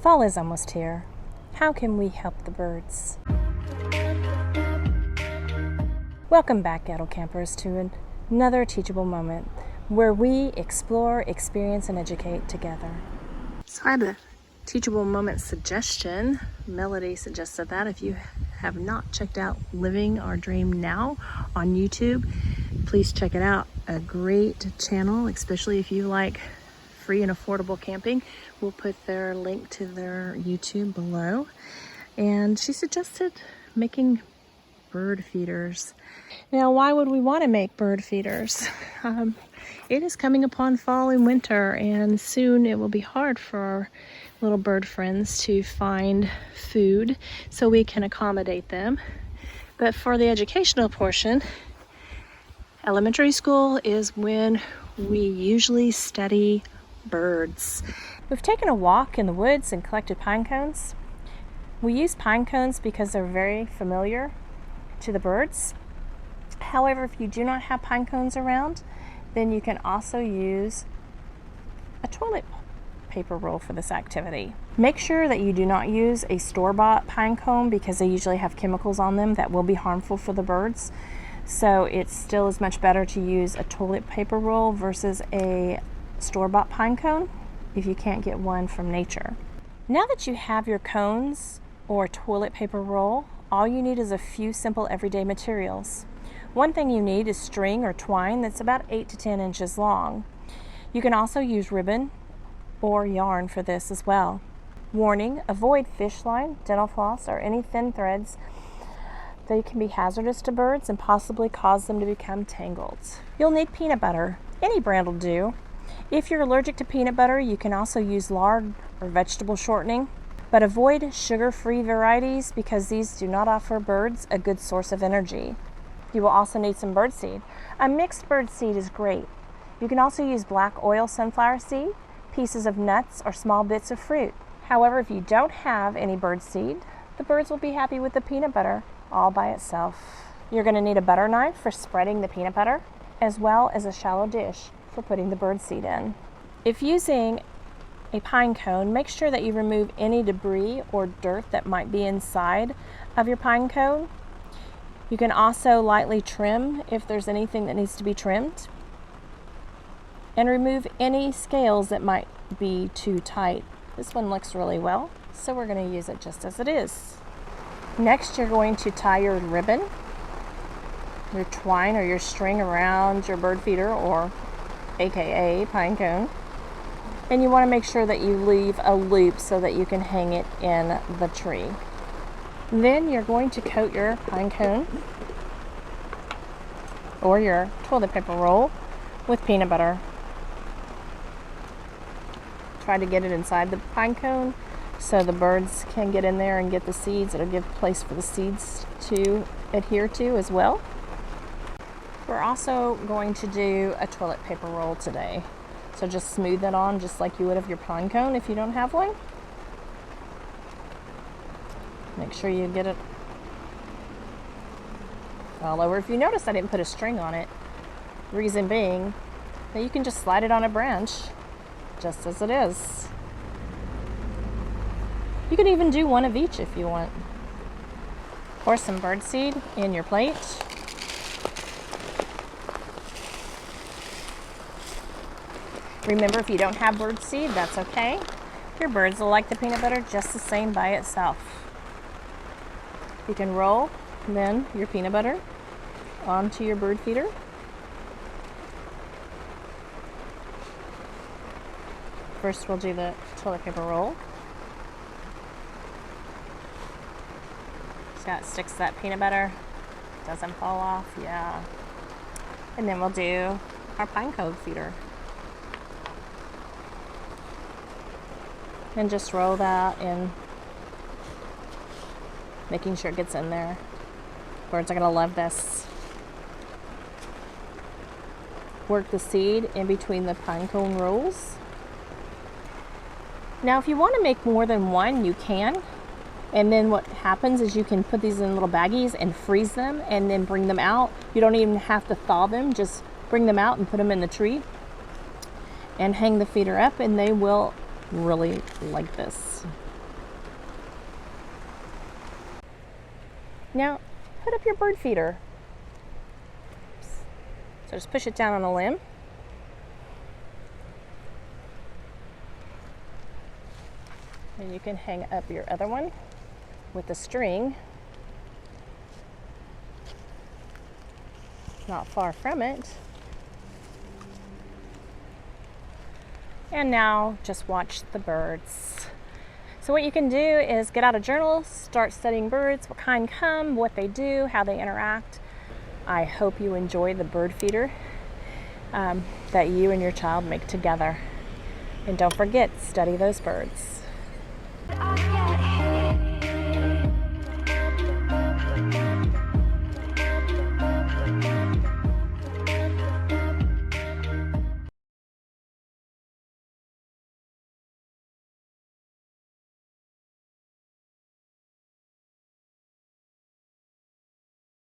Fall is almost here. How can we help the birds? Welcome back, EdelKampers, to another Teachable Moment where we explore, experience, and educate together. So I had a Teachable Moment suggestion. Melody suggested that. If you have not checked out Living Our Dream Now on YouTube, please check it out. A great channel, especially if you like free and affordable camping. We'll put their link to their YouTube below. And she suggested making bird feeders. Now, why would we want to make bird feeders? It is coming upon fall and winter, and soon it will be hard for our little bird friends to find food, so we can accommodate them. But for the educational portion, elementary school is when we usually study birds. We've taken a walk in the woods and collected pine cones. We use pine cones because they're very familiar to the birds. However, if you do not have pine cones around, then you can also use a toilet paper roll for this activity. Make sure that you do not use a store-bought pine cone because they usually have chemicals on them that will be harmful for the birds. So it still is much better to use a toilet paper roll versus a store-bought pine cone if you can't get one from nature. Now that you have your cones or toilet paper roll, all you need is a few simple everyday materials. One thing you need is string or twine that's about 8 to 10 inches long. You can also use ribbon or yarn for this as well. Warning: avoid fish line, dental floss, or any thin threads. They can be hazardous to birds and possibly cause them to become tangled. You'll need peanut butter. Any brand will do. If you're allergic to peanut butter, you can also use lard or vegetable shortening, but avoid sugar-free varieties because these do not offer birds a good source of energy. You will also need some bird seed. A mixed bird seed is great. You can also use black oil sunflower seed, pieces of nuts, or small bits of fruit. However, if you don't have any bird seed, the birds will be happy with the peanut butter all by itself. You're going to need a butter knife for spreading the peanut butter, as well as a shallow dish for putting the bird seed in. If using a pine cone, make sure that you remove any debris or dirt that might be inside of your pine cone. You can also lightly trim if there's anything that needs to be trimmed, and remove any scales that might be too tight. This one looks really well, so we're going to use it just as it is. Next, you're going to tie your ribbon, your twine, or your string around your bird feeder, or aka pine cone. And you want to make sure that you leave a loop so that you can hang it in the tree. Then you're going to coat your pine cone or your toilet paper roll with peanut butter. Try to get it inside the pine cone so the birds can get in there and get the seeds. It'll give place for the seeds to adhere to as well. We're also going to do a toilet paper roll today. So just smooth it on just like you would of your pine cone if you don't have one. Make sure you get it all over. If you notice, I didn't put a string on it. Reason being that you can just slide it on a branch just as it is. You can even do one of each if you want. Pour some bird seed in your plate. Remember, if you don't have bird seed, that's okay. Your birds will like the peanut butter just the same by itself. You can roll then your peanut butter onto your bird feeder. First, we'll do the toilet paper roll. See how it sticks to that peanut butter? Doesn't fall off, yeah. And then we'll do our pine cone feeder. And just roll that in, making sure it gets in there. Birds are going to love this. Work the seed in between the pine cone rolls. Now, if you want to make more than one, you can. And then what happens is you can put these in little baggies and freeze them and then bring them out. You don't even have to thaw them, just bring them out and put them in the tree and hang the feeder up, and they will really like this. Now, put up your bird feeder. So just push it down on a limb. And you can hang up your other one with the string. Not far from it. And now just watch the birds. So what you can do is get out a journal, start studying birds, what kind come, what they do, how they interact. I hope you enjoy the bird feeder that you and your child make together. And don't forget, study those birds.